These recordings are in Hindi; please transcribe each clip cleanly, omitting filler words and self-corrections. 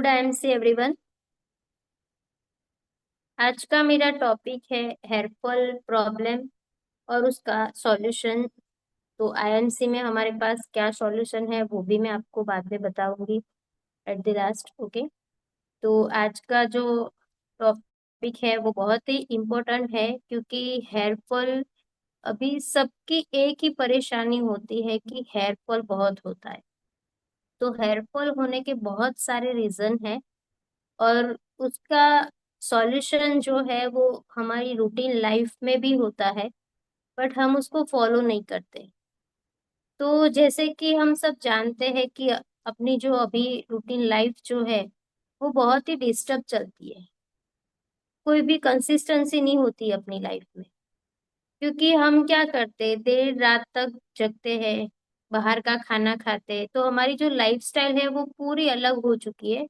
Good IMC everyone. आज का मेरा टॉपिक है हेयर फॉल प्रॉब्लम और उसका सॉल्यूशन। तो आईएमसी में हमारे पास क्या सॉल्यूशन है वो भी मैं आपको बाद में बताऊंगी एट द लास्ट। ओके। तो आज का जो टॉपिक है वो बहुत ही इम्पोर्टेंट है, क्योंकि हेयर फॉल अभी सबकी एक ही परेशानी होती है कि हेयर फॉल बहुत होता है। तो हेयर फॉल होने के बहुत सारे रीजन है और उसका सॉल्यूशन जो है वो हमारी रूटीन लाइफ में भी होता है, बट हम उसको फॉलो नहीं करते। तो जैसे कि हम सब जानते हैं कि अपनी जो अभी रूटीन लाइफ जो है वो बहुत ही डिस्टर्ब चलती है। कोई भी कंसिस्टेंसी नहीं होती अपनी लाइफ में, क्योंकि हम क्या करते हैं, देर रात तक जगते हैं, बाहर का खाना खाते हैं। तो हमारी जो लाइफस्टाइल है वो पूरी अलग हो चुकी है,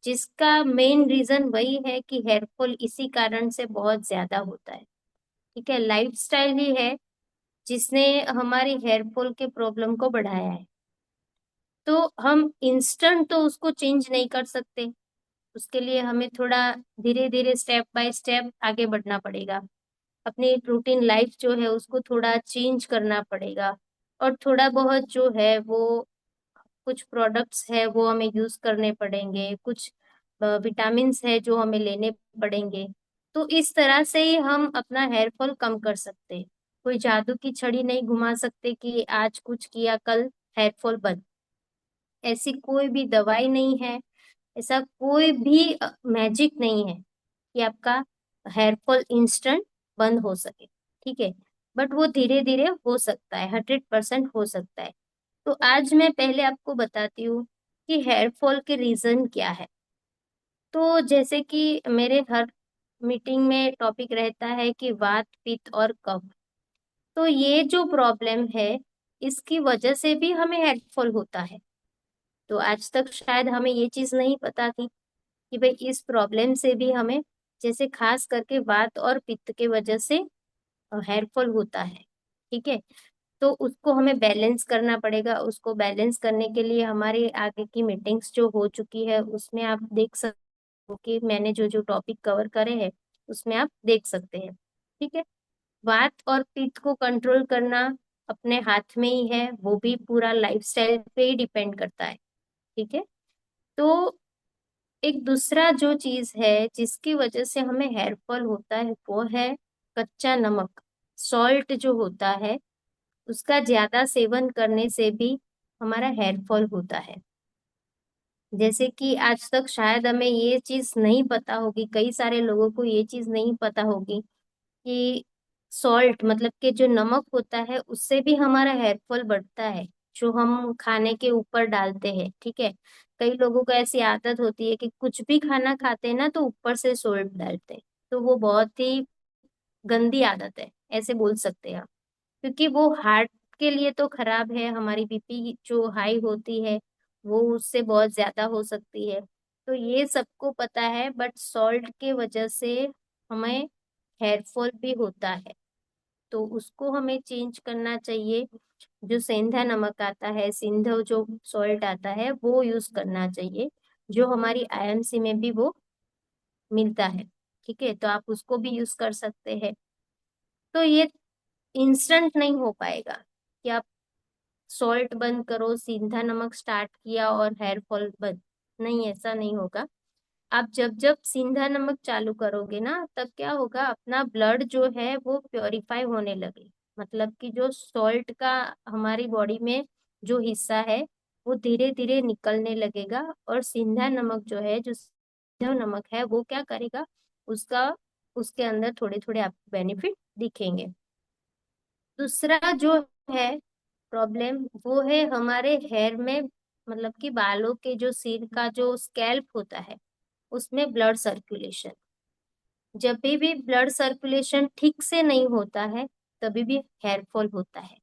जिसका मेन रीजन वही है कि हेयर फॉल इसी कारण से बहुत ज्यादा होता है। ठीक है, लाइफस्टाइल ही है जिसने हमारी हेयर फॉल के प्रॉब्लम को बढ़ाया है। तो हम इंस्टेंट तो उसको चेंज नहीं कर सकते। उसके लिए हमें थोड़ा धीरे धीरे स्टेप बाय स्टेप आगे बढ़ना पड़ेगा। अपनी रूटीन लाइफ जो है उसको थोड़ा चेंज करना पड़ेगा। और थोड़ा बहुत जो है वो कुछ प्रोडक्ट्स है वो हमें यूज करने पड़ेंगे, कुछ विटामिन्स है जो हमें लेने पड़ेंगे। तो इस तरह से ही हम अपना हेयर फॉल कम कर सकते हैं। कोई जादू की छड़ी नहीं घुमा सकते कि आज कुछ किया कल हेयर फॉल बंद। ऐसी कोई भी दवाई नहीं है, ऐसा कोई भी मैजिक नहीं है कि आपका हेयर फॉल इंस्टेंट बंद हो सके। ठीक है, बट वो धीरे धीरे हो सकता है, 100% हो सकता है। तो आज मैं पहले आपको बताती हूँ कि हेयर फॉल के रीजन क्या है। तो जैसे कि मेरे हर मीटिंग में टॉपिक रहता है कि वात पित्त और कफ। तो ये जो प्रॉब्लम है इसकी वजह से भी हमें हेयर फॉल होता है। तो आज तक शायद हमें ये चीज नहीं पता थी कि भाई इस प्रॉब्लम से भी हमें, जैसे खास करके वात और पित्त के वजह से हेयर फॉल होता है। ठीक है, तो उसको हमें बैलेंस करना पड़ेगा। उसको बैलेंस करने के लिए हमारे आगे की मीटिंग्स जो हो चुकी है उसमें आप देख सकते हो कि मैंने जो जो टॉपिक कवर करे हैं उसमें आप देख सकते हैं। ठीक है, वात और पित्त को कंट्रोल करना अपने हाथ में ही है, वो भी पूरा लाइफस्टाइल पे ही डिपेंड करता है। ठीक है, तो एक दूसरा जो चीज है जिसकी वजह से हमें हेयर फॉल होता है वो है कच्चा नमक। सॉल्ट जो होता है उसका ज्यादा सेवन करने से भी हमारा हेयर फॉल होता है। जैसे कि आज तक शायद हमें ये चीज नहीं पता होगी, कई सारे लोगों को ये चीज नहीं पता होगी कि सॉल्ट मतलब कि जो नमक होता है उससे भी हमारा हेयर फॉल बढ़ता है, जो हम खाने के ऊपर डालते हैं। ठीक है, कई लोगों को ऐसी आदत होती है कि कुछ भी खाना खाते हैं ना तो ऊपर से सॉल्ट डालते हैं। तो वो बहुत ही गंदी आदत है, ऐसे बोल सकते हैं आप। क्योंकि वो हार्ट के लिए तो खराब है, हमारी बीपी जो हाई होती है वो उससे बहुत ज्यादा हो सकती है। तो ये सबको पता है, बट सॉल्ट के वजह से हमें हेयर फॉल भी होता है। तो उसको हमें चेंज करना चाहिए। जो सेंधा नमक आता है, सिंधव जो सॉल्ट आता है वो यूज करना चाहिए, जो हमारी आईएमसी में भी वो मिलता है। ठीक है, तो आप उसको भी यूज कर सकते हैं। तो ये इंस्टेंट नहीं हो पाएगा कि आप सॉल्ट बंद करो, सीधा नमक स्टार्ट किया और हेयर फॉल बंद। नहीं, ऐसा नहीं होगा। आप जब जब सीधा नमक चालू करोगे ना तब क्या होगा, अपना ब्लड जो है वो प्योरीफाई होने लगे। मतलब कि जो सॉल्ट का हमारी बॉडी में जो हिस्सा है वो धीरे धीरे निकलने लगेगा। और सीधा नमक जो है, जो सीधा नमक है वो क्या करेगा, उसका उसके अंदर थोड़े थोड़े आपको बेनिफिट दिखेंगे। दूसरा जो है प्रॉब्लम वो है हमारे हेयर में, मतलब कि बालों के जो सिर का जो स्कैल्प होता है उसमें ब्लड सर्कुलेशन। जब भी ब्लड सर्कुलेशन ठीक से नहीं होता है तभी भी हेयर फॉल होता है।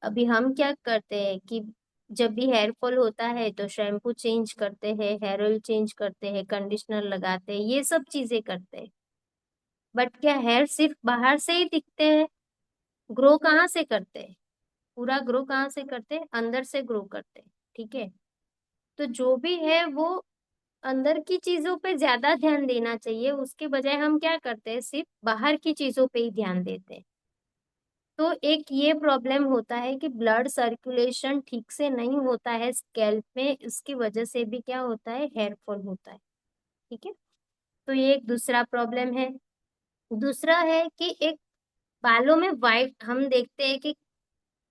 अभी हम क्या करते हैं कि जब भी हेयर फॉल होता है तो शैम्पू चेंज करते हैं, हेयर ऑयल चेंज करते हैं, कंडीशनर लगाते हैं, ये सब चीजें करते हैं। बट क्या हेयर सिर्फ बाहर से ही दिखते हैं? ग्रो कहाँ से करते हैं? पूरा ग्रो कहाँ से करते हैं? अंदर से ग्रो करते हैं। ठीक है, तो जो भी है वो अंदर की चीजों पे ज्यादा ध्यान देना चाहिए, उसके बजाय हम क्या करते हैं, सिर्फ बाहर की चीजों पे ही ध्यान देते हैं। तो एक ये प्रॉब्लम होता है कि ब्लड सर्कुलेशन ठीक से नहीं होता है स्कैल्प में, इसकी वजह से भी क्या होता है, हेयर फॉल होता है। ठीक है, तो ये एक दूसरा प्रॉब्लम है। दूसरा है कि एक बालों में वाइट, हम देखते हैं कि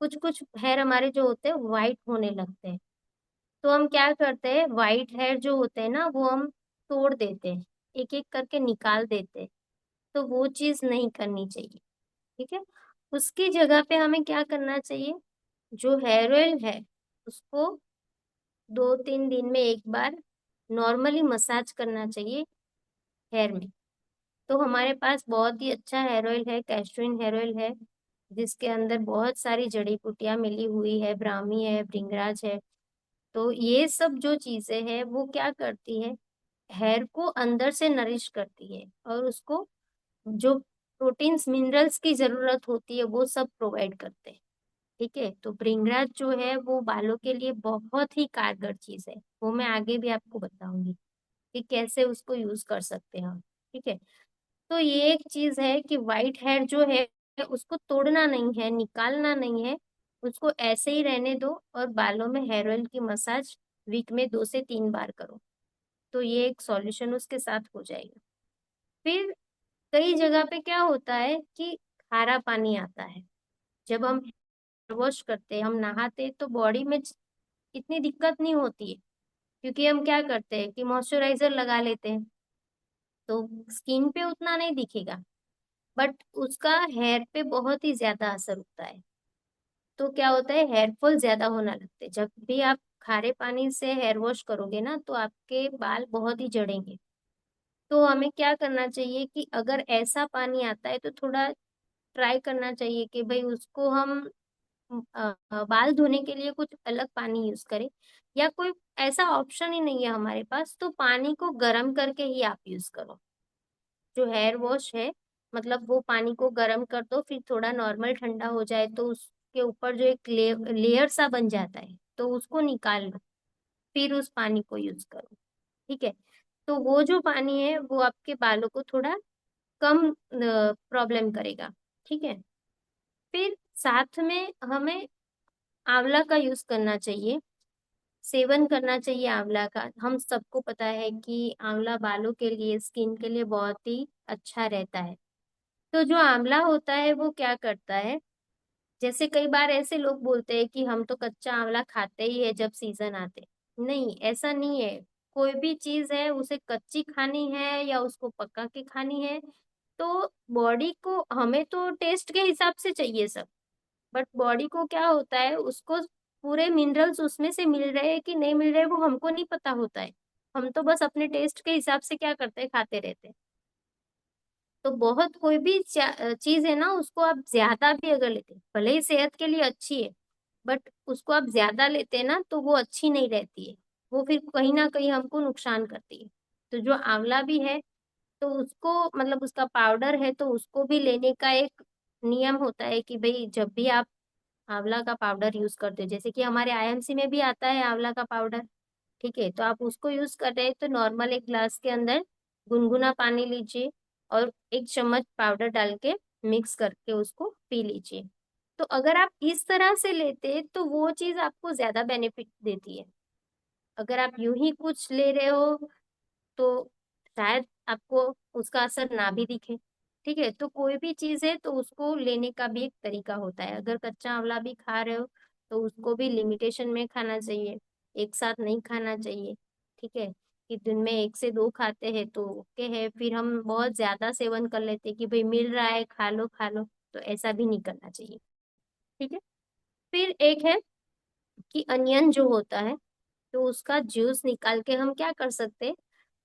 कुछ कुछ हेयर हमारे जो होते हैं वाइट होने लगते हैं। तो हम क्या करते हैं, वाइट हेयर जो होते हैं ना वो हम तोड़ देते हैं, एक एक करके निकाल देते हैं। तो वो चीज नहीं करनी चाहिए। ठीक है, उसकी जगह पे हमें क्या करना चाहिए, जो हेयर ऑयल है उसको 2-3 दिन में एक बार नॉर्मली मसाज करना चाहिए हेयर में। तो हमारे पास बहुत ही अच्छा हेयर ऑयल है, कैस्टोइन हेयर ऑयल है, जिसके अंदर बहुत सारी जड़ी बूटियां मिली हुई है, ब्राह्मी है, भृंगराज है। तो ये सब जो चीजें हैं वो क्या करती है, हेयर को अंदर से नरिश करती है, और उसको जो प्रोटीन्स मिनरल्स की जरूरत होती है वो सब प्रोवाइड करते हैं। ठीक है, तो भृंगराज जो है वो बालों के लिए बहुत ही कारगर चीज है, वो मैं आगे भी आपको बताऊंगी कि कैसे उसको यूज कर सकते हैं हम। ठीक है, तो ये एक चीज है कि व्हाइट हेयर जो है उसको तोड़ना नहीं है, निकालना नहीं है, उसको ऐसे ही रहने दो, और बालों में हेयर ऑयल की मसाज वीक में 2 से 3 बार करो। तो ये एक सॉल्यूशन उसके साथ हो जाएगा। फिर कई जगह पे क्या होता है कि खारा पानी आता है, जब हम वॉश करते हैं, हम नहाते हैं, तो बॉडी में इतनी दिक्कत नहीं होती है, क्योंकि हम क्या करते हैं कि मॉइस्चराइजर लगा लेते हैं, तो स्किन पे उतना नहीं दिखेगा, बट उसका हेयर पे बहुत ही ज्यादा असर होता है। तो क्या होता है, हेयर फॉल ज्यादा होना लगते हैं। जब भी आप खारे पानी से हेयर वॉश करोगे ना तो आपके बाल बहुत ही झड़ेंगे। तो हमें क्या करना चाहिए कि अगर ऐसा पानी आता है तो थोड़ा ट्राई करना चाहिए कि भाई उसको हम बाल धोने के लिए कुछ अलग पानी यूज करें, या कोई ऐसा ऑप्शन ही नहीं है हमारे पास, तो पानी को गर्म करके ही आप यूज करो। जो हेयर वॉश है, मतलब वो पानी को गर्म कर दो, फिर थोड़ा नॉर्मल ठंडा हो जाए तो उसके ऊपर जो एक लेयर सा बन जाता है, तो उसको निकाल लो, फिर उस पानी को यूज करो। ठीक है, तो वो जो पानी है वो आपके बालों को थोड़ा कम प्रॉब्लम करेगा। ठीक है, फिर साथ में हमें आंवला का यूज करना चाहिए, सेवन करना चाहिए आंवला का। हम सबको पता है कि आंवला बालों के लिए, स्किन के लिए बहुत ही अच्छा रहता है। तो जो आंवला होता है वो क्या करता है, जैसे कई बार ऐसे लोग बोलते हैं कि हम तो कच्चा आंवला खाते ही है जब सीजन आते। नहीं, ऐसा नहीं है। कोई भी चीज है उसे कच्ची खानी है या उसको पका के खानी है, तो बॉडी को, हमें तो टेस्ट के हिसाब से चाहिए सब, बट बॉडी को क्या होता है, उसको पूरे मिनरल्स उसमें से मिल रहे हैं कि नहीं मिल रहे वो हमको नहीं पता होता है। हम तो बस अपने टेस्ट के हिसाब से क्या करते हैं, खाते रहते हैं। तो बहुत कोई भी चीज है ना, उसको आप ज्यादा भी अगर लेते हैं, भले ही सेहत के लिए अच्छी है, बट उसको आप ज्यादा लेते हैं ना तो वो अच्छी नहीं रहती है, वो फिर कहीं ना कहीं हमको नुकसान करती है। तो जो आंवला भी है, तो उसको, मतलब उसका पाउडर है, तो उसको भी लेने का एक नियम होता है कि भाई जब भी आप आंवला का पाउडर यूज करते हो, जैसे कि हमारे आईएमसी में भी आता है आंवला का पाउडर। ठीक है, तो आप उसको यूज कर रहे हैं तो नॉर्मल एक ग्लास के अंदर गुनगुना पानी लीजिए, और 1 चम्मच पाउडर डाल के मिक्स करके उसको पी लीजिए। तो अगर आप इस तरह से लेते हैं तो वो चीज आपको ज्यादा बेनिफिट देती है। अगर आप यूं ही कुछ ले रहे हो तो शायद आपको उसका असर ना भी दिखे। ठीक है, तो कोई भी चीज है तो उसको लेने का भी एक तरीका होता है। अगर कच्चा आंवला भी खा रहे हो तो उसको भी लिमिटेशन में खाना चाहिए, एक साथ नहीं खाना चाहिए। ठीक है, कि दिन में 1 से 2 खाते हैं तो ओके है, फिर हम बहुत ज्यादा सेवन कर लेते हैं कि भाई मिल रहा है खा लो खा लो, तो ऐसा भी नहीं करना चाहिए। ठीक है, फिर एक है कि अनियन जो होता है, तो उसका जूस निकाल के हम क्या कर सकते हैं,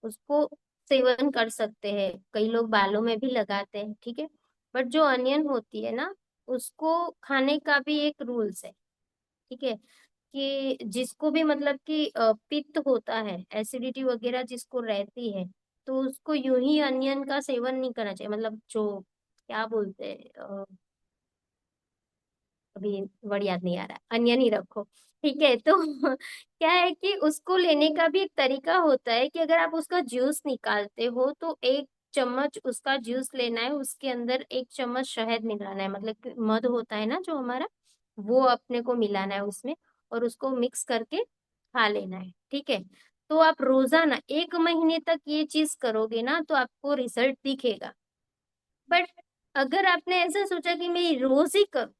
उसको सेवन कर सकते हैं। कई लोग बालों में भी लगाते हैं। ठीक है, बट जो अनियन होती है ना, उसको खाने का भी एक रूल्स है। ठीक है, कि जिसको भी मतलब कि पित्त होता है, एसिडिटी वगैरह जिसको रहती है, तो उसको यूं ही अनियन का सेवन नहीं करना चाहिए। मतलब जो क्या बोलते हैं, अभी वर्ड याद नहीं आ रहा, अनियन ही रखो। ठीक है, तो क्या है कि उसको लेने का भी एक तरीका होता है कि अगर आप उसका जूस निकालते हो तो 1 चम्मच उसका जूस लेना है, उसके अंदर 1 चम्मच शहद मिलाना है, मतलब कि मध होता है ना जो हमारा, वो अपने को मिलाना है उसमें, और उसको मिक्स करके खा लेना है। ठीक है, तो आप रोजाना 1 महीने तक ये चीज करोगे ना तो आपको रिजल्ट दिखेगा। बट अगर आपने ऐसा सोचा कि मैं रोज ही करूँ,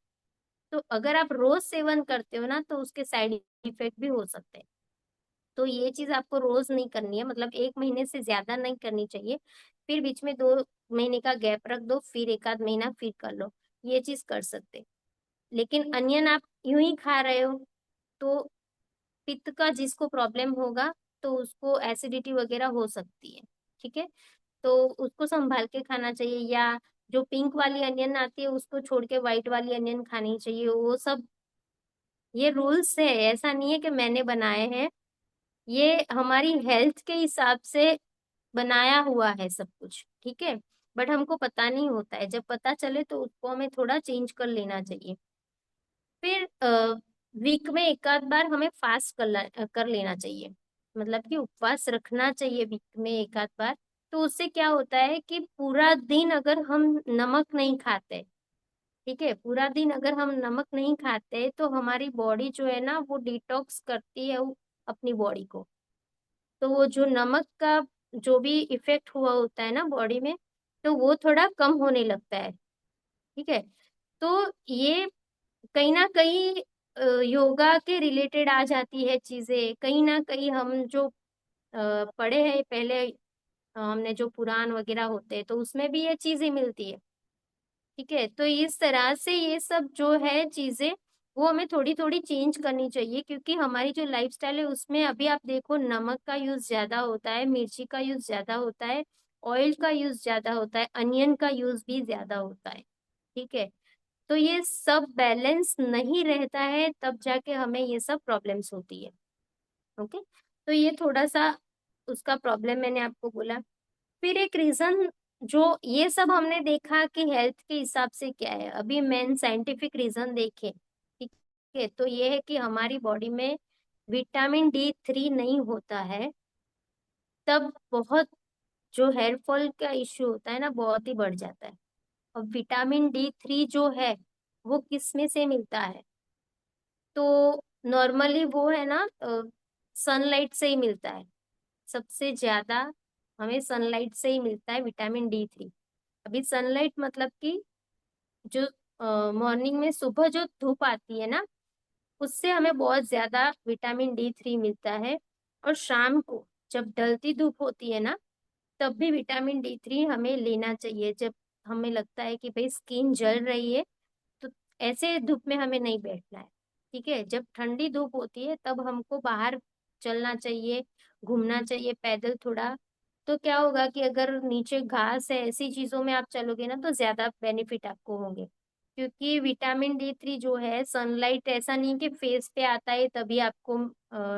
तो अगर आप रोज सेवन करते हो ना तो उसके साइड इफेक्ट भी हो सकते हैं। तो ये चीज आपको रोज नहीं करनी है, मतलब 1 महीने से ज्यादा नहीं करनी चाहिए। फिर बीच में 2 महीने का गैप रख दो, फिर 1 आध महीना फिर कर लो, ये चीज कर सकते। लेकिन अनियन आप यूं ही खा रहे हो तो पित्त का जिसको प्रॉब्लम होगा तो उसको एसिडिटी वगैरह हो सकती है। ठीक है, तो उसको संभाल के खाना चाहिए, या जो पिंक वाली अनियन आती है उसको छोड़ के व्हाइट वाली अनियन खानी चाहिए। वो सब ये रूल्स है, ऐसा नहीं है कि मैंने बनाए हैं, ये हमारी हेल्थ के हिसाब से बनाया हुआ है सब कुछ। ठीक है, बट हमको पता नहीं होता है, जब पता चले तो उसको हमें थोड़ा चेंज कर लेना चाहिए। फिर वीक में 1 आध बार हमें फास्ट कर लेना चाहिए, मतलब कि उपवास रखना चाहिए वीक में 1 आध बार। तो उससे क्या होता है कि पूरा दिन अगर हम नमक नहीं खाते, ठीक है, पूरा दिन अगर हम नमक नहीं खाते तो हमारी बॉडी जो है ना वो डिटॉक्स करती है अपनी बॉडी को। तो वो जो नमक का जो भी इफेक्ट हुआ होता है ना बॉडी में, तो वो थोड़ा कम होने लगता है। ठीक है, तो ये कहीं ना कहीं योगा के रिलेटेड आ जाती है चीजें, कहीं ना कहीं हम जो पढ़े हैं पहले, हमने जो पुराण वगैरह होते हैं तो उसमें भी ये चीजें मिलती है। ठीक है, तो इस तरह से ये सब जो है चीजें वो हमें थोड़ी थोड़ी चेंज करनी चाहिए, क्योंकि हमारी जो लाइफस्टाइल है उसमें अभी आप देखो नमक का यूज ज्यादा होता है, मिर्ची का यूज ज्यादा होता है, ऑयल का यूज ज्यादा होता है, अनियन का यूज भी ज्यादा होता है। ठीक है, तो ये सब बैलेंस नहीं रहता है तब जाके हमें ये सब प्रॉब्लम्स होती है। ओके, तो ये थोड़ा सा उसका प्रॉब्लम मैंने आपको बोला। फिर एक रीजन, जो ये सब हमने देखा कि हेल्थ के हिसाब से क्या है, अभी मेन साइंटिफिक रीजन देखें। ठीक है, तो ये है कि हमारी बॉडी में विटामिन D3 नहीं होता है, तब बहुत जो हेयर फॉल का इश्यू होता है ना बहुत ही बढ़ जाता है। अब विटामिन D3 जो है वो किस में से मिलता है, तो नॉर्मली वो है ना सनलाइट से ही मिलता है, सबसे ज्यादा हमें सनलाइट से ही मिलता है विटामिन D3। अभी सनलाइट मतलब कि जो मॉर्निंग में सुबह जो धूप आती है ना उससे हमें बहुत ज्यादा विटामिन D3 मिलता है। और शाम को जब ढलती धूप होती है ना तब भी विटामिन D3 हमें लेना चाहिए, जब हमें लगता है कि भाई स्किन जल रही है, तो ऐसे धूप में हमें नहीं बैठना है। ठीक है, जब ठंडी धूप होती है तब हमको बाहर चलना चाहिए, घूमना चाहिए पैदल थोड़ा। तो क्या होगा कि अगर नीचे घास है ऐसी चीजों में आप चलोगे ना तो ज्यादा बेनिफिट आपको होंगे, क्योंकि विटामिन D3 जो है सनलाइट ऐसा नहीं कि फेस पे आता है तभी आपको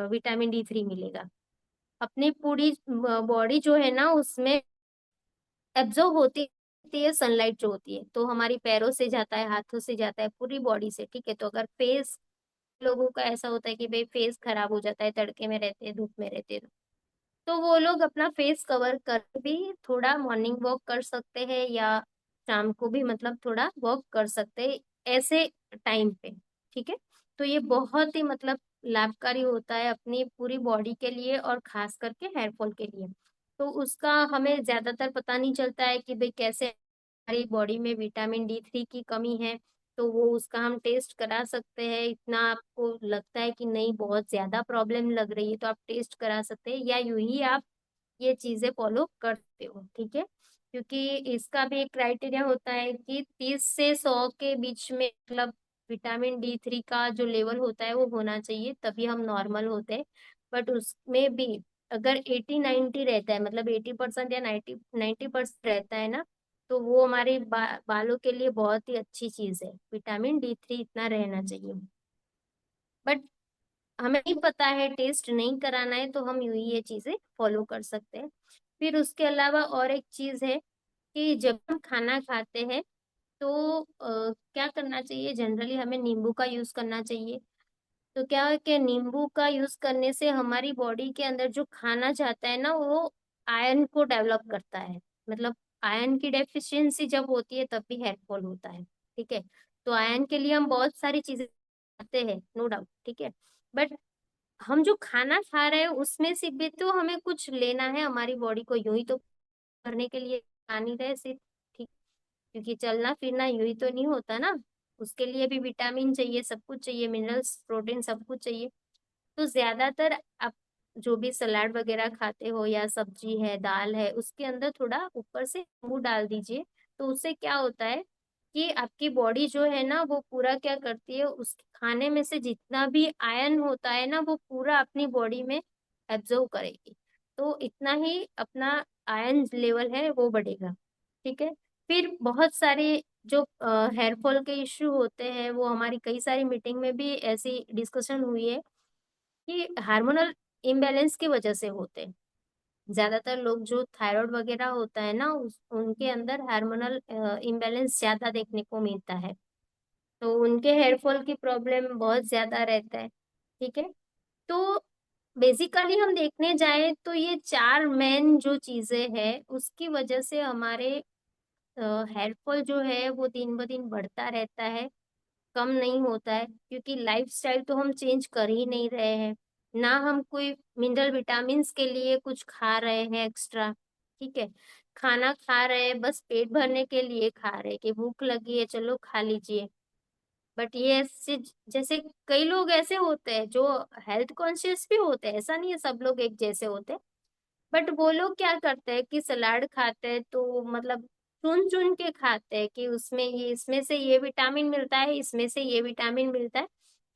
विटामिन D3 मिलेगा, अपनी पूरी बॉडी जो है ना उसमें एब्जॉर्ब होती है सनलाइट जो होती है, तो हमारी पैरों से जाता है, हाथों से जाता है, पूरी बॉडी से। ठीक है, तो अगर फेस, लोगों का ऐसा होता है कि भाई फेस खराब हो जाता है, तड़के में रहते हैं, धूप में रहते हैं, तो वो लोग अपना फेस कवर कर भी थोड़ा मॉर्निंग वॉक कर सकते हैं, या शाम को भी मतलब थोड़ा वॉक कर सकते हैं ऐसे टाइम पे। ठीक है, तो ये बहुत ही मतलब लाभकारी होता है अपनी पूरी बॉडी के लिए और खास करके हेयर फॉल के लिए। तो उसका हमें ज्यादातर पता नहीं चलता है कि भाई कैसे हमारी बॉडी में विटामिन D3 की कमी है, तो वो उसका हम टेस्ट करा सकते हैं। इतना आपको लगता है कि नहीं बहुत ज्यादा प्रॉब्लम लग रही है तो आप टेस्ट करा सकते हैं, या यूं ही आप ये चीजें फॉलो करते हो। ठीक है, क्योंकि इसका भी एक क्राइटेरिया होता है कि 30 से 100 के बीच में मतलब विटामिन D3 का जो लेवल होता है वो होना चाहिए, तभी हम नॉर्मल होते हैं। बट उसमें भी अगर 80-90 रहता है, मतलब 80% या 90-90% रहता है ना, तो वो हमारे बालों के लिए बहुत ही अच्छी चीज है, विटामिन D3 इतना रहना चाहिए। बट हमें नहीं पता है, टेस्ट नहीं कराना है, तो हम यूं ही ये चीजें फॉलो कर सकते हैं। फिर उसके अलावा और एक चीज है कि जब हम खाना खाते हैं तो क्या करना चाहिए, जनरली हमें नींबू का यूज करना चाहिए। तो क्या है कि नींबू का यूज करने से हमारी बॉडी के अंदर जो खाना जाता है ना, वो आयरन को डेवलप करता है। मतलब आयरन की डेफिशिएंसी जब होती है तब भी हेयर फॉल होता है। ठीक है। तो आयरन के लिए हम बहुत सारी चीजें खाते हैं, नो डाउट, ठीक है। बट हम जो खाना खा रहे हैं उसमें से भी तो हमें कुछ लेना है, हमारी बॉडी को यूं ही तो करने के लिए पानी रहे सिर्फ, ठीक। क्योंकि चलना फिरना यूं ही तो नहीं होता ना, उसके लिए भी विटामिन चाहिए, सब कुछ चाहिए, मिनरल्स, प्रोटीन, सब कुछ चाहिए। तो ज्यादातर आप जो भी सलाद वगैरह खाते हो या सब्जी है, दाल है, उसके अंदर थोड़ा ऊपर से नींबू डाल दीजिए। तो उससे क्या होता है कि आपकी बॉडी जो है ना, वो पूरा क्या करती है, उस खाने में से जितना भी आयरन होता है ना, वो पूरा अपनी बॉडी में एब्जॉर्व करेगी। तो इतना ही अपना आयरन लेवल है वो बढ़ेगा। ठीक है। फिर बहुत सारे जो हेयर फॉल के इश्यू होते हैं, वो हमारी कई सारी मीटिंग में भी ऐसी डिस्कशन हुई है कि हार्मोनल इम्बैलेंस की वजह से होते हैं। ज्यादातर लोग जो थायराइड वगैरह होता है ना, उनके अंदर हार्मोनल इम्बैलेंस ज्यादा देखने को मिलता है। तो उनके हेयर फॉल की प्रॉब्लम बहुत ज्यादा रहता है। ठीक है। तो बेसिकली हम देखने जाए तो ये चार मेन जो चीजें हैं उसकी वजह से हमारे हेयर फॉल जो है वो दिन ब दिन बढ़ता रहता है, कम नहीं होता है। क्योंकि लाइफस्टाइल तो हम चेंज कर ही नहीं रहे हैं, ना हम कोई मिनरल विटामिन के लिए कुछ खा रहे हैं एक्स्ट्रा। ठीक है। खाना खा रहे हैं बस पेट भरने के लिए खा रहे हैं कि भूख लगी है चलो खा लीजिए। बट ये ऐसे, जैसे कई लोग ऐसे होते हैं जो हेल्थ कॉन्शियस भी होते हैं, ऐसा नहीं है सब लोग एक जैसे होते हैं। बट वो लोग क्या करते हैं कि सलाद खाते हैं तो मतलब चुन चुन के खाते हैं कि उसमें ये, इसमें से ये विटामिन मिलता है, इसमें से ये विटामिन मिलता है।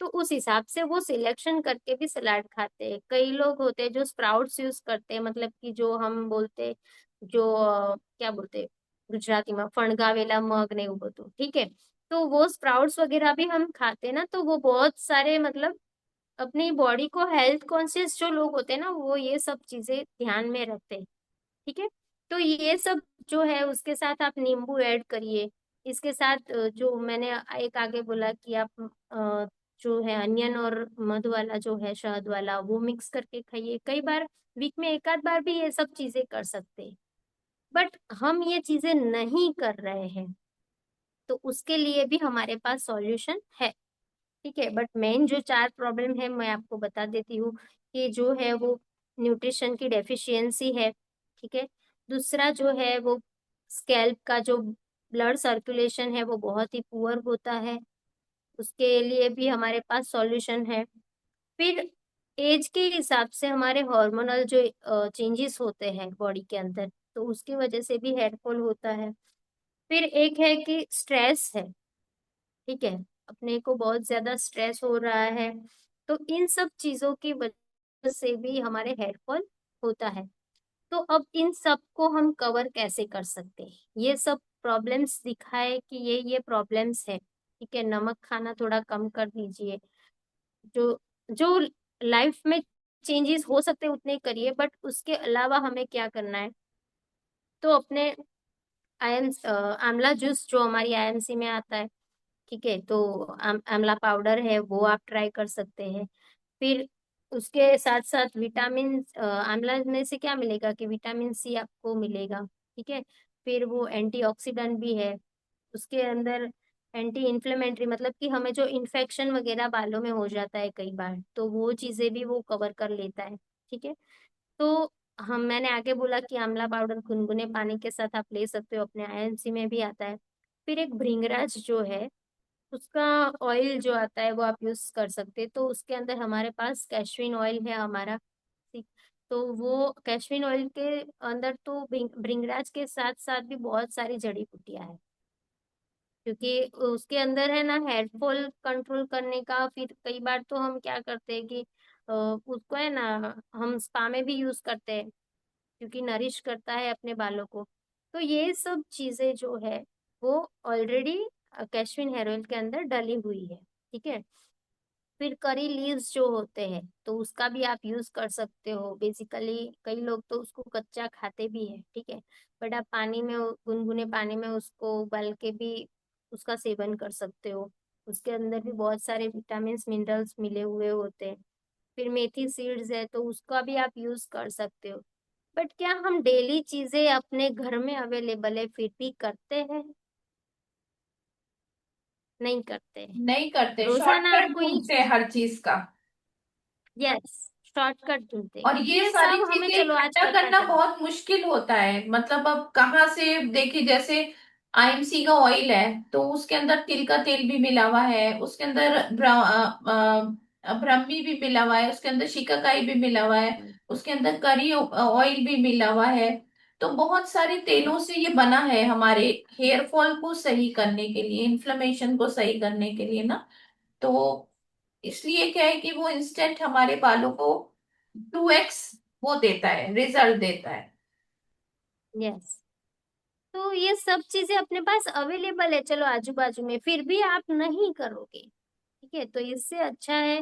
तो उस हिसाब से वो सिलेक्शन करके भी सलाद खाते हैं। कई लोग होते हैं जो स्प्राउट्स यूज करते हैं, मतलब कि जो हम बोलते हैं, जो क्या बोलते हैं गुजराती में फणगावेला मग ने वो तो ठीक है। तो वो स्प्राउट्स वगैरह भी हम खाते हैं ना, तो वो बहुत सारे मतलब अपनी बॉडी को हेल्थ कॉन्शियस जो लोग होते हैं ना, वो ये सब चीजें ध्यान में रखते हैं। ठीक है। तो ये सब जो है उसके साथ आप नींबू ऐड करिए। इसके साथ जो मैंने एक आगे बोला कि आप जो है अनियन और मध वाला जो है, शहद वाला, वो मिक्स करके खाइए। कई बार वीक में एक आध बार भी ये सब चीजें कर सकते हैं। बट हम ये चीजें नहीं कर रहे हैं, तो उसके लिए भी हमारे पास सॉल्यूशन है। ठीक है। बट मेन जो चार प्रॉब्लम है मैं आपको बता देती हूँ कि जो है वो न्यूट्रिशन की डेफिशिएंसी है। ठीक है। दूसरा जो है वो स्कैल्प का जो ब्लड सर्कुलेशन है वो बहुत ही पुअर होता है, उसके लिए भी हमारे पास सॉल्यूशन है। फिर एज के हिसाब से हमारे हार्मोनल जो चेंजेस होते हैं बॉडी के अंदर, तो उसकी वजह से भी हेयर फॉल होता है। फिर एक है कि स्ट्रेस है। ठीक है। अपने को बहुत ज्यादा स्ट्रेस हो रहा है, तो इन सब चीजों की वजह से भी हमारे हेयर फॉल होता है। तो अब इन सब को हम कवर कैसे कर सकते हैं, ये सब प्रॉब्लम्स दिखाए कि ये प्रॉब्लम्स है। ठीक है। नमक खाना थोड़ा कम कर दीजिए। जो जो लाइफ में चेंजेस हो सकते हैं उतने करिए, बट उसके अलावा हमें क्या करना है, तो अपने आयन आंवला जूस जो हमारी आईएमसी में आता है, ठीक है, तो आंवला पाउडर है वो आप ट्राई कर सकते हैं। फिर उसके साथ साथ विटामिन, आंवला में से क्या मिलेगा कि विटामिन सी आपको मिलेगा। ठीक है। फिर वो एंटीऑक्सीडेंट भी है, उसके अंदर एंटी इन्फ्लेमेटरी, मतलब कि हमें जो इन्फेक्शन वगैरह बालों में हो जाता है कई बार, तो वो चीजें भी वो कवर कर लेता है। ठीक है। तो हम, मैंने आगे बोला कि आंवला पाउडर गुनगुने पानी के साथ आप ले सकते हो, अपने आईएमसी में भी आता है। फिर एक भृंगराज जो है, उसका ऑयल जो आता है वो आप यूज कर सकते हैं। तो उसके अंदर हमारे पास कैशवीन ऑयल है हमारा, ठीक। तो वो कैशवीन ऑयल के अंदर तो भृंगराज के साथ साथ भी बहुत सारी जड़ी बूटियां हैं, क्योंकि उसके अंदर है ना हेयर फॉल कंट्रोल करने का। फिर कई बार तो हम क्या करते हैं कि उसको है ना हम स्पा में भी यूज करते हैं, क्योंकि नरिश करता है अपने बालों को। तो ये सब चीजें जो है वो ऑलरेडी कैश्मीन हेयर ऑयल के अंदर डली हुई है। ठीक है। फिर करी लीव्स जो होते हैं तो उसका भी आप यूज कर सकते हो। बेसिकली कई लोग तो उसको कच्चा खाते भी है, ठीक है। बट आप पानी में, गुनगुने पानी में उसको उबाल के भी उसका सेवन कर सकते हो। उसके अंदर भी बहुत सारे विटामिन मिनरल्स मिले हुए होते हैं। फिर मेथी सीड्स है तो उसका भी आप यूज कर सकते हो। बट क्या हम डेली चीजें अपने घर में अवेलेबल है फिर भी करते हैं? नहीं करते हैं। नहीं करते, रोजाना शॉर्टकट आपको ये, ढूंढते हैं हर चीज का। यस, शॉर्टकट ढूंढते हैं, और क्योंकि ये ये सारी सब हमें चीजें चलो आज इकट्ठा पता करना चला। बहुत मुश्किल होता है। मतलब अब कहाँ से देखिए, जैसे आईएमसी का ऑयल है तो उसके अंदर तिल का तेल भी मिला हुआ है, उसके अंदर ब्राह्मी भी मिला हुआ है, उसके अंदर शिकाकाई भी मिला हुआ है, हम्म, उसके अंदर करी ऑयल भी मिला हुआ है। तो बहुत सारे तेलों से ये बना है हमारे हेयर फॉल को सही करने के लिए, इन्फ्लेमेशन को सही करने के लिए ना। तो इसलिए क्या है कि वो इंस्टेंट हमारे बालों को 2x वो देता है, रिजल्ट देता है। यस। तो ये सब चीजें अपने पास अवेलेबल है चलो आजू बाजू में, फिर भी आप नहीं करोगे। ठीक है, तो इससे अच्छा है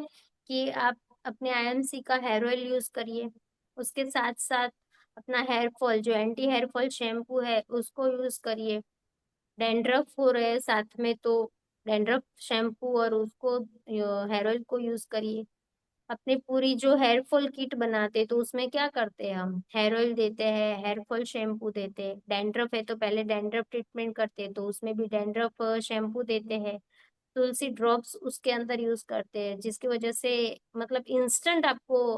कि आप अपने आईएमसी का हेयर ऑयल यूज करिए। उसके साथ साथ अपना हेयर फॉल जो एंटी हेयर फॉल शैम्पू है उसको यूज करिए। डैंड्रफ हो रहे हैं साथ में तो डैंड्रफ शैम्पू और उसको हेयर ऑयल को यूज करिए। अपनी पूरी जो हेयर फॉल किट बनाते तो उसमें क्या करते हैं, हम हेयर ऑयल देते हैं, हेयर फॉल शैम्पू देते हैं। डैंड्रफ है तो पहले डैंड्रफ ट्रीटमेंट करते हैं तो उसमें भी डैंड्रफ शैम्पू देते हैं। तुलसी ड्रॉप्स उसके अंदर यूज करते हैं जिसकी वजह से मतलब इंस्टेंट आपको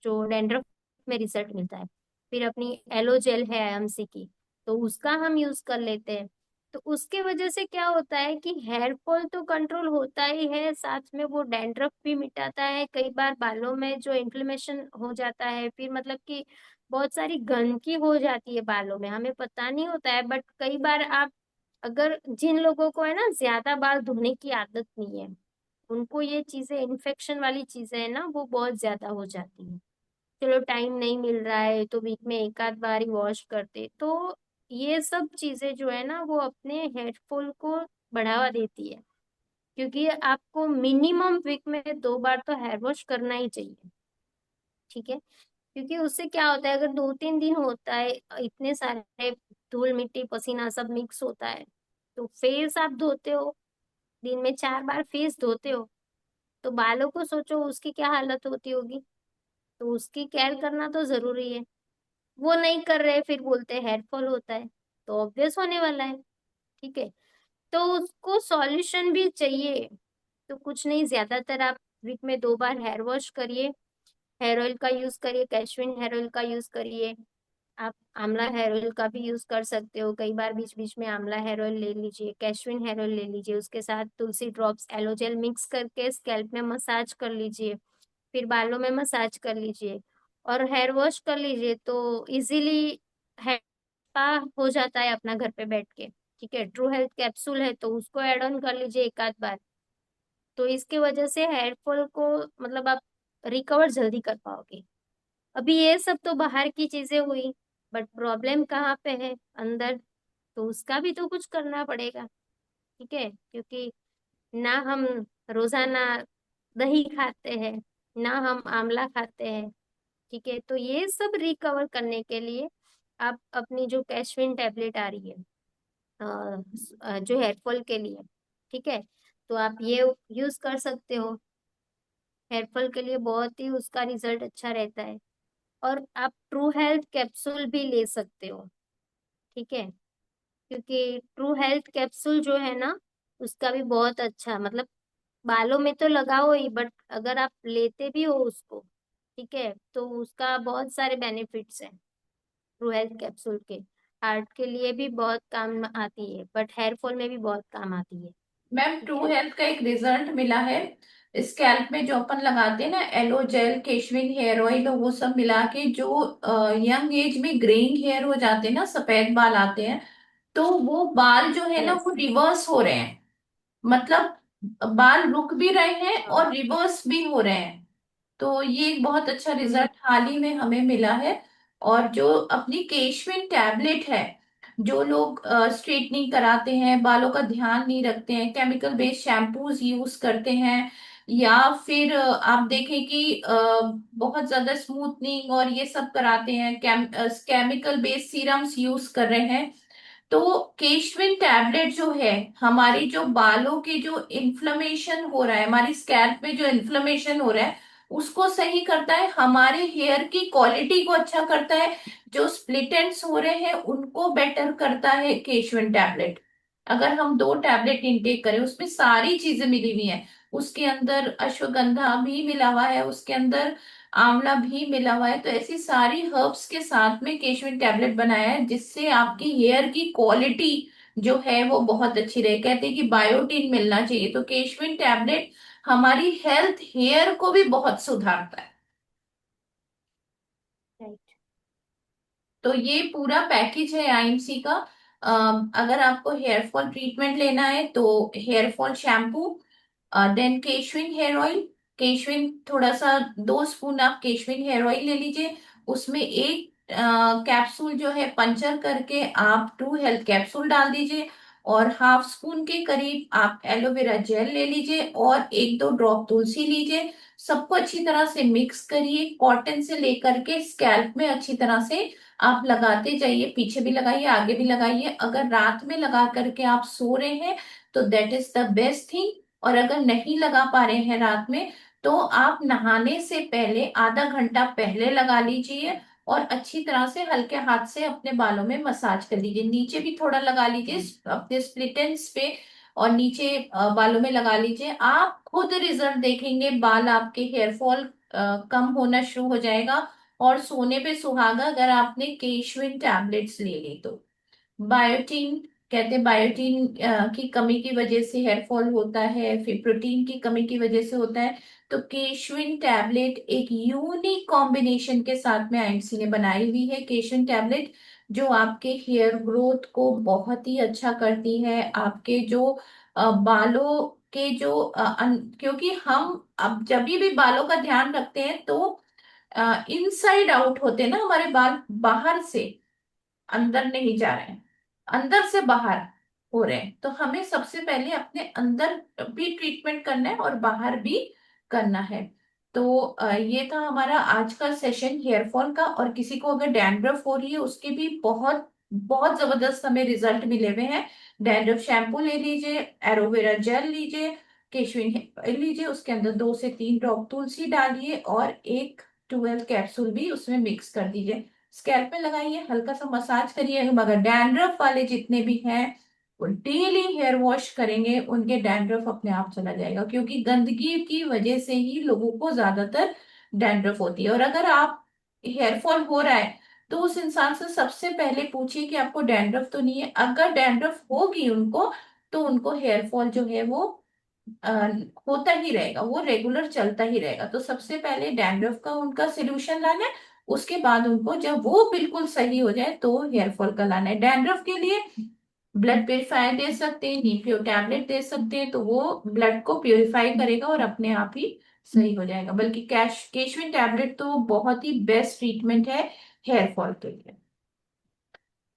जो डैंड्रफ में रिजल्ट मिलता है। फिर अपनी एलो जेल है आईएमसी की, तो उसका हम यूज कर लेते हैं। तो उसके वजह से क्या होता है कि हेयर फॉल तो कंट्रोल होता ही है, साथ में वो डैंड्रफ भी मिटाता है। कई बार बालों में जो इन्फ्लेमेशन हो जाता है, फिर मतलब कि बहुत सारी गंदगी हो जाती है बालों में, हमें पता नहीं होता है। बट कई बार आप, अगर जिन लोगों को है ना ज्यादा बाल धोने की आदत नहीं है, उनको ये चीजें इन्फेक्शन वाली चीजें है ना वो बहुत ज्यादा हो जाती है। चलो टाइम नहीं मिल रहा है तो वीक में एक आध बार ही वॉश करते, तो ये सब चीजें जो है ना वो अपने हेयर फॉल को बढ़ावा देती है। क्योंकि आपको मिनिमम वीक में 2 बार तो हेयर वॉश करना ही चाहिए। ठीक है, क्योंकि उससे क्या होता है, अगर 2-3 दिन होता है, इतने सारे धूल मिट्टी पसीना सब मिक्स होता है, तो फेस आप धोते हो, दिन में 4 बार फेस धोते हो, तो बालों को सोचो उसकी क्या हालत होती होगी। तो उसकी केयर करना तो जरूरी है। वो नहीं कर रहे फिर बोलते हैं हेयर फॉल होता है, तो ऑब्वियस होने वाला है। ठीक है, तो उसको सॉल्यूशन भी चाहिए। तो कुछ नहीं, ज्यादातर आप वीक में 2 बार हेयर वॉश करिए, हेयर ऑयल का यूज करिए, कैशविन हेयर ऑयल का यूज करिए। आप आंवला हेयर ऑयल का भी यूज कर सकते हो, कई बार बीच बीच में आंवला हेयर ऑयल ले लीजिए, कैशविन हेयर ऑयल ले लीजिए, उसके साथ तुलसी ड्रॉप्स एलोजेल मिक्स करके स्कैल्प में मसाज कर लीजिए। फिर बालों में मसाज कर लीजिए और हेयर वॉश कर लीजिए, तो इजीली हेयर स्पा हो जाता है अपना घर पे बैठ के। ठीक है, ट्रू हेल्थ कैप्सूल है तो उसको ऐड ऑन कर लीजिए एक आध बार। तो इसकी वजह से हेयर फॉल को मतलब आप रिकवर जल्दी कर पाओगे। अभी ये सब तो बाहर की चीजें हुई, बट प्रॉब्लम कहाँ पे है, अंदर। तो उसका भी तो कुछ करना पड़ेगा। ठीक है, क्योंकि ना हम रोजाना दही खाते हैं, ना हम आंवला खाते हैं। ठीक है, तो ये सब रिकवर करने के लिए आप अपनी जो कैश्मीन टैबलेट आ रही है जो हेयर फॉल के लिए, ठीक है, तो आप ये यूज कर सकते हो। हेयर फॉल के लिए बहुत ही उसका रिजल्ट अच्छा रहता है। और आप ट्रू हेल्थ कैप्सूल भी ले सकते हो। ठीक है, क्योंकि ट्रू हेल्थ कैप्सूल जो है ना उसका भी बहुत अच्छा मतलब बालों में तो लगाओ ही, बट अगर आप लेते भी हो उसको, ठीक है, तो उसका बहुत सारे बेनिफिट्स हैं ट्रू हेल्थ कैप्सूल के। हार्ट के लिए भी बहुत काम आती है, बट हेयर फॉल में भी बहुत काम आती है। मैम, ठीक ट्रू है। हेल्थ का एक रिजल्ट मिला है। स्कैल्प में जो अपन लगाते हैं ना, yellow jail, Keshvin hair oil, वो सब मिला के जो यंग एज में ग्रेइंग हेयर हो जाते हैं ना, सफेद बाल आते हैं, तो वो बाल जो है ना यस। वो रिवर्स हो रहे हैं। मतलब बाल रुक भी रहे हैं हाँ। और रिवर्स भी हो रहे हैं। तो ये एक बहुत अच्छा हम्म। रिजल्ट हाल ही में हमें मिला है। और जो अपनी केशविन टैबलेट है, जो लोग स्ट्रेटनिंग कराते हैं, बालों का ध्यान नहीं रखते हैं, केमिकल बेस्ड शैम्पूज यूज करते हैं, या फिर आप देखें कि बहुत ज्यादा स्मूथनिंग और ये सब कराते हैं, केमिकल बेस्ड सीरम्स यूज कर रहे हैं, तो केशविन टैबलेट जो है, हमारी जो बालों के जो इन्फ्लेमेशन हो रहा है, हमारी स्कैल्प में जो इन्फ्लेमेशन हो रहा है उसको सही करता है, हमारे हेयर की क्वालिटी को अच्छा करता है, जो स्प्लिट एंड्स हो रहे हैं उनको बेटर करता है केशविन टैबलेट। अगर हम 2 टैबलेट इनटेक करें, उसमें सारी चीजें मिली हुई हैं, उसके अंदर अश्वगंधा भी मिला हुआ है, उसके अंदर आंवला भी मिला हुआ है, तो ऐसी सारी हर्ब्स के साथ में केशविन टैबलेट बनाया है जिससे आपकी हेयर की क्वालिटी जो है वो बहुत अच्छी रहे। कहते हैं कि बायोटिन मिलना चाहिए, तो केशविन टैबलेट हमारी हेल्थ हेयर को भी बहुत सुधारता है। राइट। तो ये पूरा पैकेज है आईएमसी का। अगर आपको हेयर फॉल ट्रीटमेंट लेना है तो hair fall shampoo, then Keshvin hair oil, Keshvin थोड़ा सा 2 स्पून आप केशविन हेयर ऑयल ले लीजिए, उसमें एक कैप्सूल जो है पंचर करके आप ट्रू हेल्थ कैप्सूल डाल दीजिए, और हाफ स्पून के करीब आप एलोवेरा जेल ले लीजिए, और 1-2 ड्रॉप तुलसी लीजिए। सबको अच्छी तरह से मिक्स करिए, कॉटन से लेकर के स्कैल्प में अच्छी तरह से आप लगाते जाइए, पीछे भी लगाइए आगे भी लगाइए। अगर रात में लगा करके आप सो रहे हैं तो that is the best thing, और अगर नहीं लगा पा रहे हैं रात में तो आप नहाने से पहले आधा घंटा पहले लगा लीजिए, और अच्छी तरह से हल्के हाथ से अपने बालों में मसाज कर लीजिए, नीचे भी थोड़ा लगा लीजिए अपने स्प्लिट एंड्स पे, और नीचे बालों में लगा लीजिए। आप खुद रिजल्ट देखेंगे, बाल आपके हेयर फॉल कम होना शुरू हो जाएगा। और सोने पे सुहागा अगर आपने केशविन टैबलेट्स ले ली तो। बायोटीन, कहते हैं बायोटीन की कमी की वजह से हेयर फॉल होता है, फिर प्रोटीन की कमी की वजह से होता है। तो केशविन टैबलेट एक यूनिक कॉम्बिनेशन के साथ में आईएमसी ने बनाई हुई है, केशविन टैबलेट, जो आपके हेयर ग्रोथ को बहुत ही अच्छा करती है। आपके जो बालों के जो क्योंकि हम अब जब भी बालों का ध्यान रखते हैं तो इनसाइड आउट होते हैं ना हमारे बाल, बाहर से अंदर नहीं जा रहे हैं, अंदर से बाहर हो रहे हैं। तो हमें सबसे पहले अपने अंदर भी ट्रीटमेंट करना है और बाहर भी करना है। तो ये था हमारा आज का सेशन हेयर फॉल का। और किसी को अगर डैंड्रफ हो रही है उसके भी बहुत बहुत जबरदस्त हमें रिजल्ट मिले हुए हैं। डैंड्रफ शैम्पू ले लीजिए, एलोवेरा जेल लीजिए, केशविन ऑयल लीजिए, उसके अंदर 2 से 3 ड्रॉप तुलसी डालिए, और एक 12 कैप्सूल भी उसमें मिक्स कर दीजिए, स्कैल्प में लगाइए, हल्का सा मसाज करिए। मगर डैंड्रफ वाले जितने भी हैं वो डेली हेयर वॉश करेंगे, उनके डैंड्रफ अपने आप चला जाएगा, क्योंकि गंदगी की वजह से ही लोगों को ज्यादातर डैंड्रफ होती है। और अगर आप हेयर फॉल हो रहा है तो उस इंसान से सबसे पहले पूछिए कि आपको डैंड्रफ तो नहीं है। अगर डैंड्रफ होगी उनको तो उनको हेयर फॉल जो है वो अ, होता ही रहेगा, वो रेगुलर चलता ही रहेगा। तो सबसे पहले डैंड्रफ का उनका सोल्यूशन लाना है, उसके बाद उनको जब वो बिल्कुल सही हो जाए तो हेयर फॉल का लाना है। डैंड्रफ के लिए ब्लड प्योरीफायर दे सकते हैं, नीफियो टैबलेट दे सकते हैं, तो वो ब्लड को प्योरीफाई करेगा और अपने आप ही सही हो जाएगा। बल्कि केशविन टैबलेट तो बहुत ही बेस्ट ट्रीटमेंट है हेयर फॉल के लिए।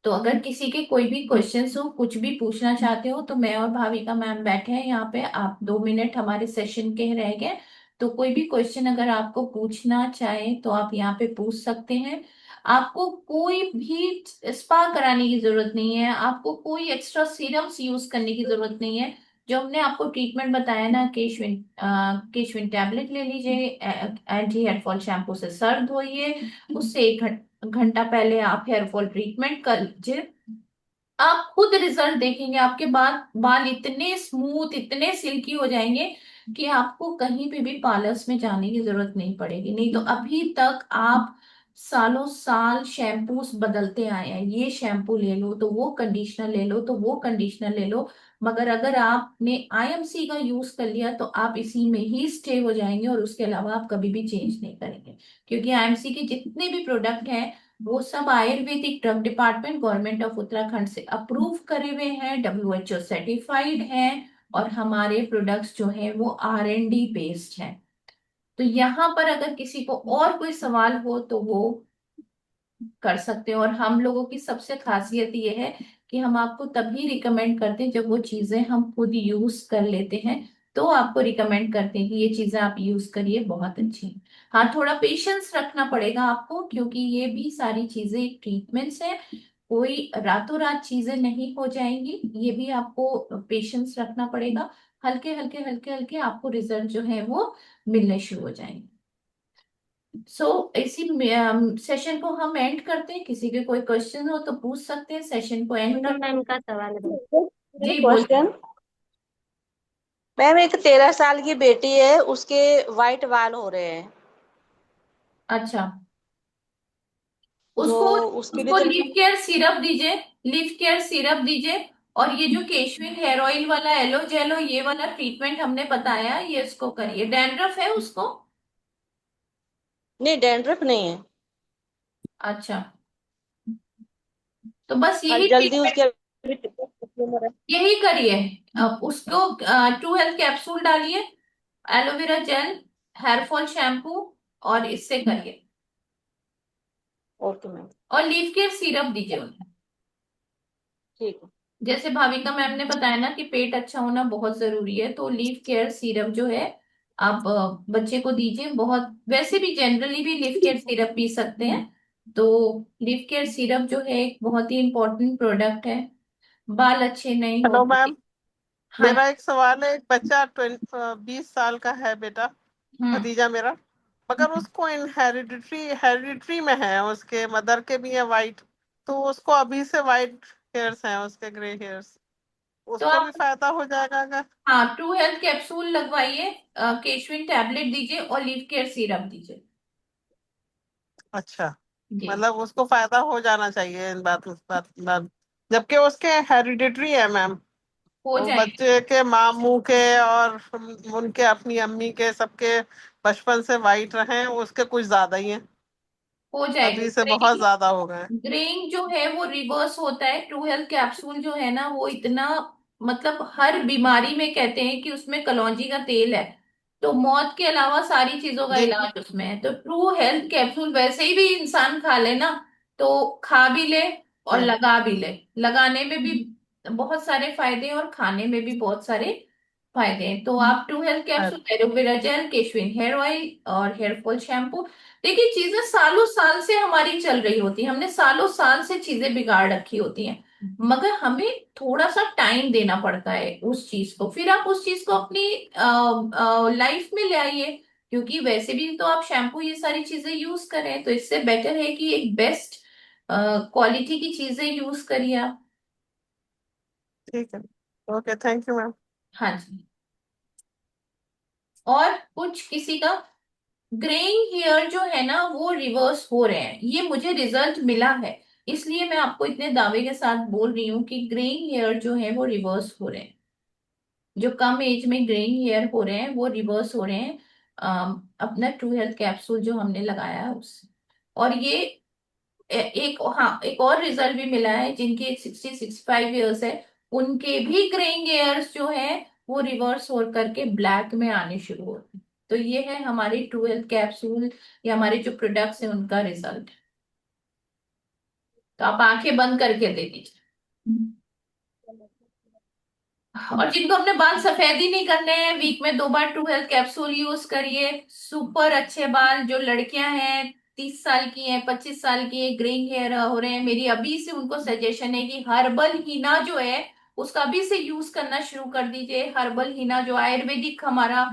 तो अगर किसी के कोई भी क्वेश्चंस हो, कुछ भी पूछना चाहते हो, तो मैं और भाविका मैम बैठे हैं यहाँ पे, आप 2 मिनट हमारे सेशन के रह गए, तो कोई भी क्वेश्चन अगर आपको पूछना चाहे तो आप यहाँ पे पूछ सकते हैं। आपको कोई भी स्पा कराने की जरूरत नहीं है, आपको कोई एक्स्ट्रा सीरम्स यूज करने की जरूरत नहीं है। जो हमने आपको ट्रीटमेंट बताया ना, केशविन टैबलेट ले लीजिए, एंटी हेयर फॉल शैम्पू से सर धोइए, उससे 1 घंटा पहले आप हेयर फॉल ट्रीटमेंट कर लीजिए। आप खुद रिजल्ट देखेंगे, आपके बाल बाल इतने स्मूथ, इतने सिल्की हो जाएंगे कि आपको कहीं पे भी पार्लर्स में जाने की जरूरत नहीं पड़ेगी। नहीं तो अभी तक आप सालों साल शैम्पूस बदलते आए हैं, ये शैम्पू ले लो तो वो कंडीशनर ले लो तो वो कंडीशनर ले लो, मगर अगर आपने आईएमसी का यूज कर लिया तो आप इसी में ही स्टे हो जाएंगे, और उसके अलावा आप कभी भी चेंज नहीं करेंगे। क्योंकि आईएमसी के जितने भी प्रोडक्ट हैं वो सब Ayurvedic drug department government of Uttarakhand से अप्रूव करे हुए हैं, डब्ल्यूएचओ सर्टिफाइड हैं, और हमारे प्रोडक्ट्स जो हैं वो आर एंड डी बेस्ड हैं। तो यहाँ पर अगर किसी को और कोई सवाल हो तो वो कर सकते हैं। और हम लोगों की सबसे खासियत ये है कि हम आपको तभी रिकमेंड करते हैं जब वो चीजें हम खुद यूज कर लेते हैं, तो आपको रिकमेंड करते हैं कि ये चीजें आप यूज करिए, बहुत अच्छी हैं। हाँ, थोड़ा पेशेंस रखना पड़ेगा आपको, क्योंकि ये भी सारी चीजें ट्रीटमेंट्स हैं, कोई रातों रात चीजें नहीं हो जाएंगी, ये भी आपको पेशेंस रखना पड़ेगा। हल्के हल्के हल्के हल्के आपको रिजल्ट जो है वो मिलने शुरू हो जाएंगे। सो इसी सेशन को हम एंड करते हैं। किसी के कोई क्वेश्चन हो तो पूछ सकते हैं, सेशन को एंड मैम, कर। मैम का सवाल है। जी बोलिए। क्वेश्चन। मैम, एक 13 साल की बेटी है, उसके वाइट बाल हो रहे हैं। अच्छा, तो उसको उसके लिए उसको तो लिव केयर सिरप दीजिए, लिव केयर सिरप दीजिए। और ये जो केशविन हेयर ऑयल वाला एलो जेलो ये वाला ट्रीटमेंट हमने बताया, ये इसको करिए। डैंड्रफ है उसको? नहीं, डैंड्रफ नहीं है। अच्छा, तो बस और यही जल्दी ट्रीटमेंट, उसके अभी ट्यूमर है। यही करिए। अब उसको टू हेल्थ कैप्सूल डालिए, aloe vera gel, hair fall shampoo, और इससे करिए। Okay ma'am. और लीफ केयर सिरप दीजिए उन्हें। ठीक है। जैसे भाविका मैम ने बताया ना कि पेट अच्छा होना बहुत जरूरी है, तो लीफ केयर सिरप जो है आप बच्चे को दीजिए। बहुत वैसे भी जनरली भी लीफ केयर सिरप पी सकते हैं। तो लीफ केयर सिरप जो है एक बहुत ही इंपॉर्टेंट प्रोडक्ट है। बाल अच्छे नहीं हेलो होते। मैम। हाँ। मेरा एक सवाल है। एक बच्चा 20 साल का है बेटा, हम्म। भतीजा मेरा। मगर उसको हेरिडिटरी में है, उसके मदर के भी है वाइट। तो उसको अभी से वाइट हेयर्स हैं, उसके ग्रे हेयर्स। तो उसको भी आप, फायदा हो जाएगा अगर? हाँ, true health capsule लगवाइए, Keshvin tablet दीजिए और लीफ केयर सिरप दीजिए। अच्छा। जी। मतलब उसको फायदा हो जाना चाहिए इन बात जबकि उसके हेरिडिटरी है मैम। हो वो जाएंगे, बच्चे के मामू के और उनके अपनी अम्मी के सबके बचपन से वाइट रहे हैं, उसके कुछ ज्यादा ही हैं। हो जाएगा। अभी से बहुत ज्यादा हो गए। ग्रेइंग जो है वो रिवर्स होता है। ट्रू हेल्थ कैप्सूल जो है ना वो इतना, मतलब हर बीमारी में कहते हैं कि उसमें कलौंजी का तेल है। तो मौत के अलावा सारी चीजों का जी। इलाज उसमें है। तो ट्रू हेल्थ कैप्सूल वैसे ही भी इंसान खा ले ना, तो खा भी ले और हम्म। लगा भी ले। लगाने में भी बहुत सारे फायदे हैं और खाने में भी बहुत सारे फायदे हैं। तो आप ट्रू हेल्थ कैप्सूल, अच्छा। Aloe vera gel, Keshvin hair oil और हेयर फॉल शैम्पू। देखिए, चीजें सालों साल से हमारी चल रही होती हैं, हमने सालों साल से चीजें बिगाड़ रखी होती हैं, मगर हमें थोड़ा सा टाइम देना पड़ता है उस चीज को। फिर आप उस चीज को अपनी लाइफ में ले आइए। क्योंकि वैसे भी तो आप शैम्पू ये सारी चीजें यूज करें, तो इससे बेटर है कि एक बेस्ट क्वालिटी की चीजें यूज करिए आप। ठीक है। Okay, thank you ma'am. हाँ जी। और कुछ किसी का ग्रेइंग हेयर जो है ना वो रिवर्स हो रहे हैं, ये मुझे रिजल्ट मिला है। इसलिए मैं आपको इतने दावे के साथ बोल रही हूँ कि ग्रेइंग हेयर जो है वो रिवर्स हो रहे हैं। जो कम एज में ग्रेइंग हेयर हो रहे हैं वो रिवर्स हो रहे हैं, अपना ट्रू हेल्थ कैप्सूल जो हमने लगाया है उससे। और ये एक, हाँ, एक और रिजल्ट भी मिला है। जिनके 60-65 ईयर्स है, उनके भी ग्रेइंग हेयर्स जो है वो रिवर्स हो करके ब्लैक में आने शुरू होते हैं। तो ये है हमारी ट्रू हेल्थ कैप्सूल या हमारे जो प्रोडक्ट्स हैं उनका रिजल्ट। तो आप आंखें बंद करके दे दीजिए। और जिनको अपने बाल सफेद ही नहीं करने हैं, वीक में 2 बार ट्रू हेल्थ कैप्सूल यूज करिए। सुपर अच्छे बाल। जो लड़कियां हैं 30 साल की हैं, 25 साल की हैं, ग्रेइंग हेयर हो रहे हैं, मेरी अभी से उनको सजेशन है कि हर्बल हीना जो है उसका अभी से यूज करना शुरू कर दीजिए। हर्बल हीना जो आयुर्वेदिक हमारा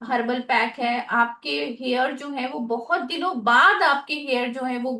हर्बल पैक है, आपके हेयर जो है वो बहुत दिनों बाद आपके हेयर जो है वो